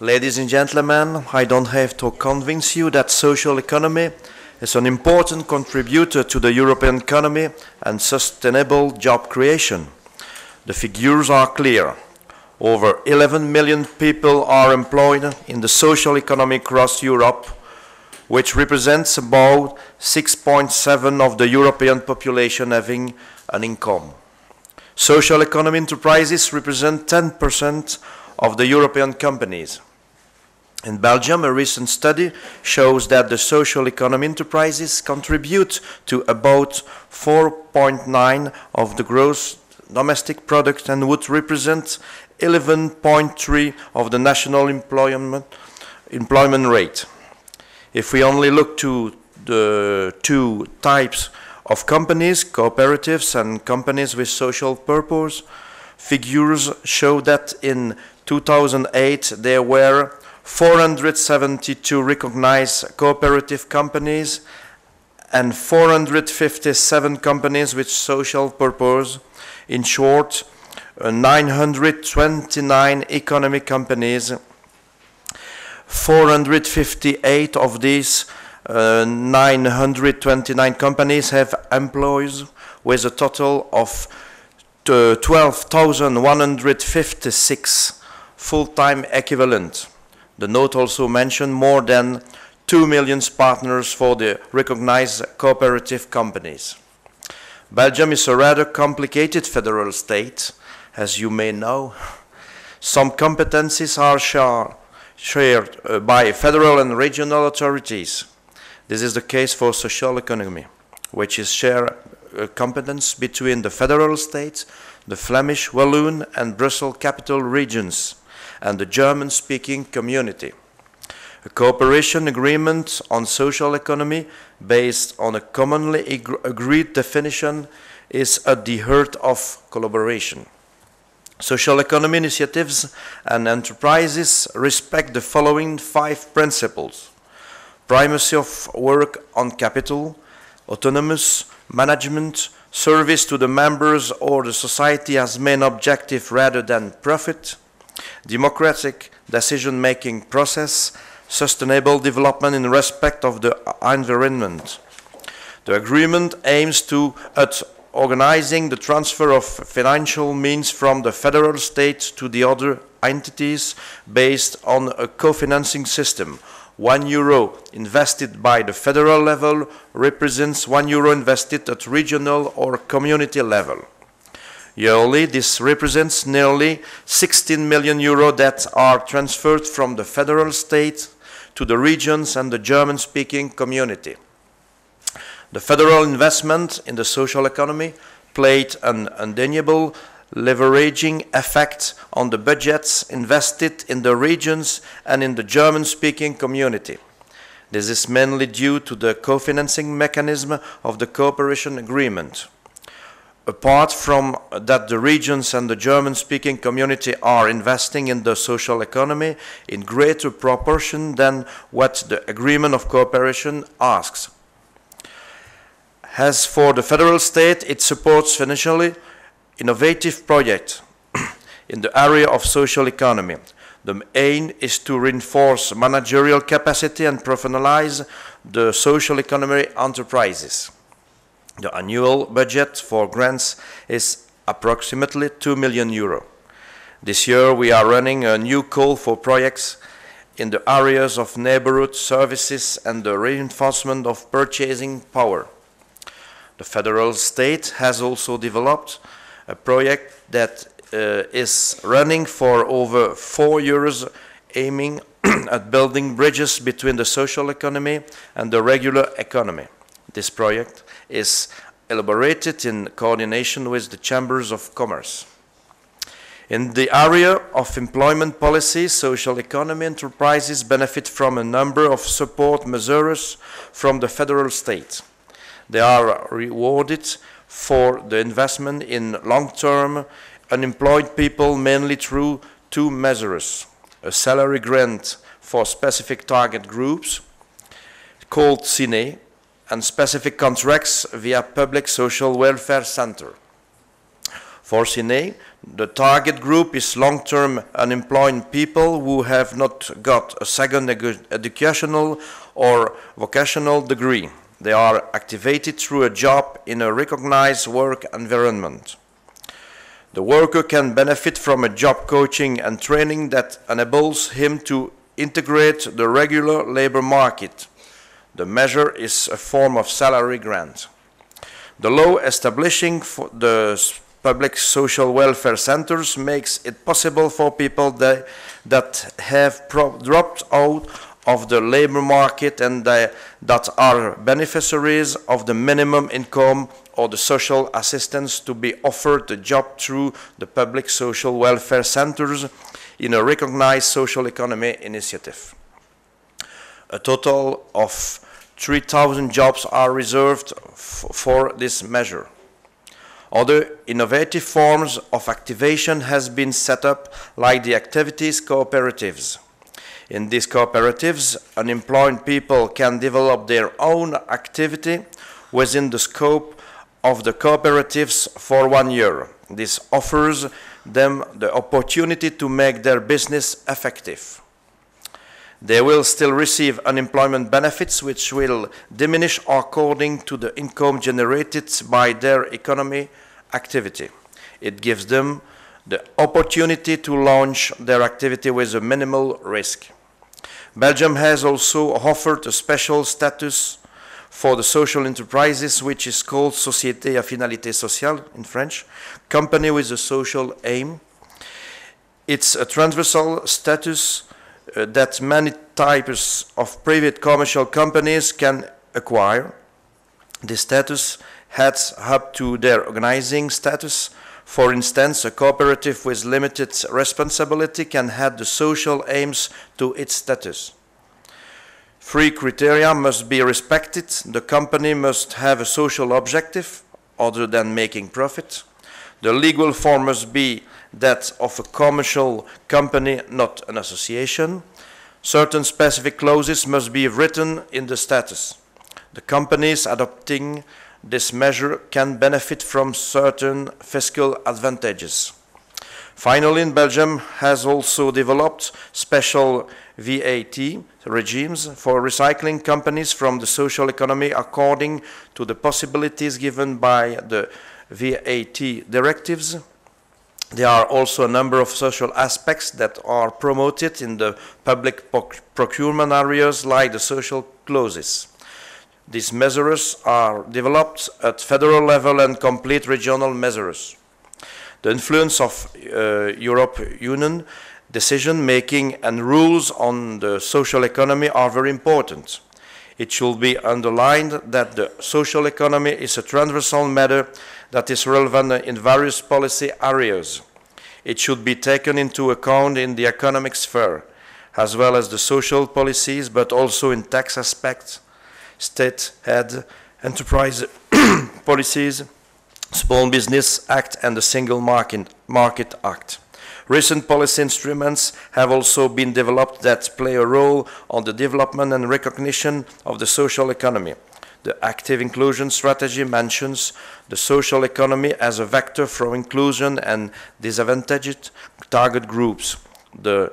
Ladies and gentlemen, I don't have to convince you that social economy is an important contributor to the European economy and sustainable job creation. The figures are clear. Over 11 million people are employed in the social economy across Europe, which represents about 6.7% of the European population having an income. Social economy enterprises represent 10% of the European companies. In Belgium, a recent study shows that the social economy enterprises contribute to about 4.9% of the gross domestic product and would represent 11.3% of the national employment rate. If we only look to the two types of companies, cooperatives and companies with social purpose, figures show that in 2008 there were 472 recognized cooperative companies and 457 companies with social purpose. In short, 929 economic companies. 458 of these 929 companies have employees with a total of 12,156 full-time equivalent. The note also mentioned more than 2 million partners for the recognized cooperative companies. Belgium is a rather complicated federal state, as you may know. Some competencies are shared by federal and regional authorities. This is the case for social economy, which is shared competence between the federal states, the Flemish, Walloon and Brussels capital regions, and the German-speaking community. A cooperation agreement on social economy based on a commonly agreed definition is at the heart of collaboration. Social economy initiatives and enterprises respect the following 5 principles: primacy of work on capital, autonomous management, service to the members or the society as main objective rather than profit, democratic decision-making process, sustainable development in respect of the environment. The agreement aims at organizing the transfer of financial means from the federal state to the other entities based on a co-financing system. €1 invested by the federal level represents €1 invested at regional or community level. Yearly, this represents nearly €16 million that are transferred from the federal state to the regions and the German-speaking community. The federal investment in the social economy played an undeniable leveraging effect on the budgets invested in the regions and in the German-speaking community. This is mainly due to the co-financing mechanism of the cooperation agreement. Apart from that, the regions and the German-speaking community are investing in the social economy in greater proportion than what the agreement of cooperation asks. As for the federal state, it supports financially innovative projects in the area of social economy. The aim is to reinforce managerial capacity and professionalize the social economy enterprises. The annual budget for grants is approximately €2 million. This year we are running a new call for projects in the areas of neighborhood services and the reinforcement of purchasing power. The federal state has also developed a project that is running for over 4 years, aiming at building bridges between the social economy and the regular economy. This project is elaborated in coordination with the chambers of commerce. In the area of employment policy, social economy enterprises benefit from a number of support measures from the federal state. They are rewarded for the investment in long-term unemployed people mainly through 2 measures: a salary grant for specific target groups, called CINE, and specific contracts via public social welfare center. For Cine, the target group is long-term unemployed people who have not got a second educational or vocational degree. They are activated through a job in a recognized work environment. The worker can benefit from a job coaching and training that enables him to integrate the regular labor market. The measure is a form of salary grant. The law establishing the public social welfare centers makes it possible for people that have dropped out of the labor market and that are beneficiaries of the minimum income or the social assistance to be offered a job through the public social welfare centers in a recognized social economy initiative. A total of 3,000 jobs are reserved for this measure. Other innovative forms of activation has been set up, like the activities cooperatives. In these cooperatives, unemployed people can develop their own activity within the scope of the cooperatives for 1 year. This offers them the opportunity to make their business effective. They will still receive unemployment benefits, which will diminish according to the income generated by their economic activity. It gives them the opportunity to launch their activity with a minimal risk. Belgium has also offered a special status for the social enterprises, which is called Société à finalité sociale in French, company with a social aim. It's a transversal status that many types of private commercial companies can acquire. This status adds up to their organizing status. For instance, a cooperative with limited responsibility can add the social aims to its status. 3 criteria must be respected. The company must have a social objective other than making profit. The legal form must be that of a commercial company, not an association. Certain specific clauses must be written in the status. The companies adopting this measure can benefit from certain fiscal advantages. Finally, Belgium has also developed special VAT regimes for recycling companies from the social economy according to the possibilities given by the VAT directives. There are also a number of social aspects that are promoted in the public procurement areas, like the social clauses. These measures are developed at federal level and complete regional measures. The influence of European Union decision-making and rules on the social economy are very important. It should be underlined that the social economy is a transversal matter that is relevant in various policy areas. It should be taken into account in the economic sphere, as well as the social policies, but also in tax aspects, state aid, enterprise policies, Small Business Act and the Single Market Act. Recent policy instruments have also been developed that play a role on the development and recognition of the social economy. The active inclusion strategy mentions the social economy as a vector for inclusion and disadvantaged target groups. The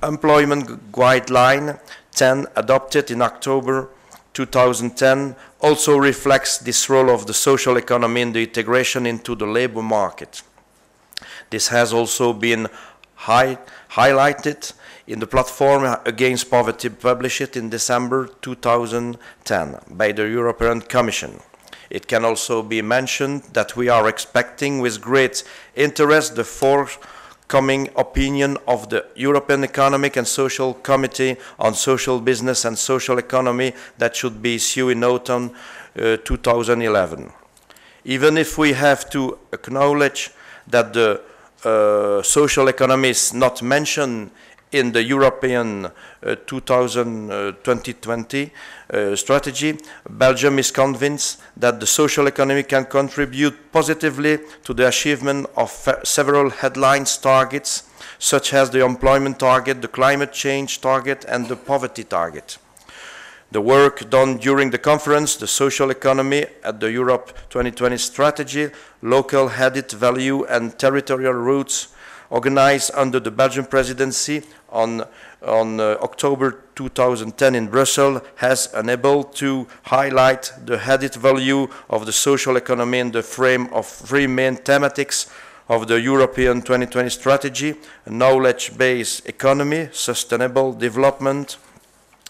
Employment Guideline 10, adopted in October 2010, also reflects this role of the social economy in the integration into the labor market. This has also been highlighted in the platform against poverty published in December 2010 by the European Commission. It can also be mentioned that we are expecting with great interest the forthcoming opinion of the European Economic and Social Committee on Social Business and Social Economy that should be issued in autumn 2011. Even if we have to acknowledge that the social economy is not mentioned in the European 2020 strategy, Belgium is convinced that the social economy can contribute positively to the achievement of several headlines targets, such as the employment target, the climate change target, and the poverty target. The work done during the conference, the social economy at the Europe 2020 strategy, local added value and territorial roots, organized under the Belgian presidency on October 2010 in Brussels, has enabled to highlight the added value of the social economy in the frame of three main thematics of the European 2020 strategy: a knowledge-based economy, sustainable development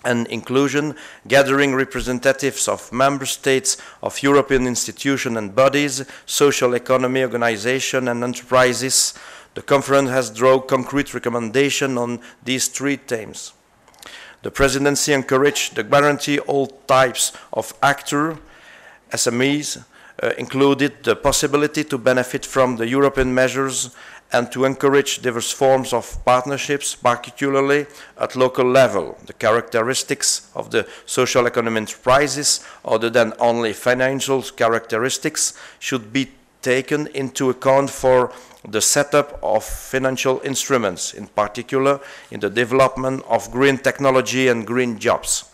and inclusion, gathering representatives of member states, of European institutions and bodies, social economy, organizations and enterprises. The conference has drawn concrete recommendations on these three themes. The presidency encouraged the guarantee all types of actors, SMEs, included the possibility to benefit from the European measures and to encourage diverse forms of partnerships, particularly at local level. The characteristics of the social economy enterprises, other than only financial characteristics, should be taken into account for the setup of financial instruments, in particular in the development of green technology and green jobs.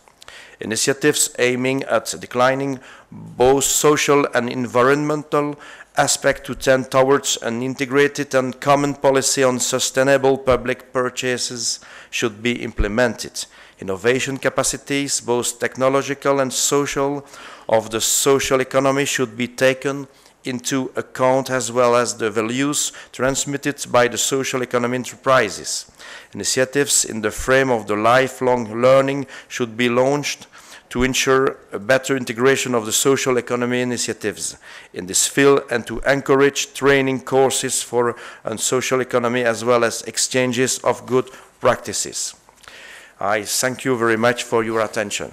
Initiatives aiming at declining both social and environmental aspects to tend towards an integrated and common policy on sustainable public purchases should be implemented. Innovation capacities, both technological and social, of the social economy should be taken into account, as well as the values transmitted by the social economy enterprises. Initiatives in the frame of the lifelong learning should be launched to ensure a better integration of the social economy initiatives in this field and to encourage training courses for social economy as well as exchanges of good practices. I thank you very much for your attention.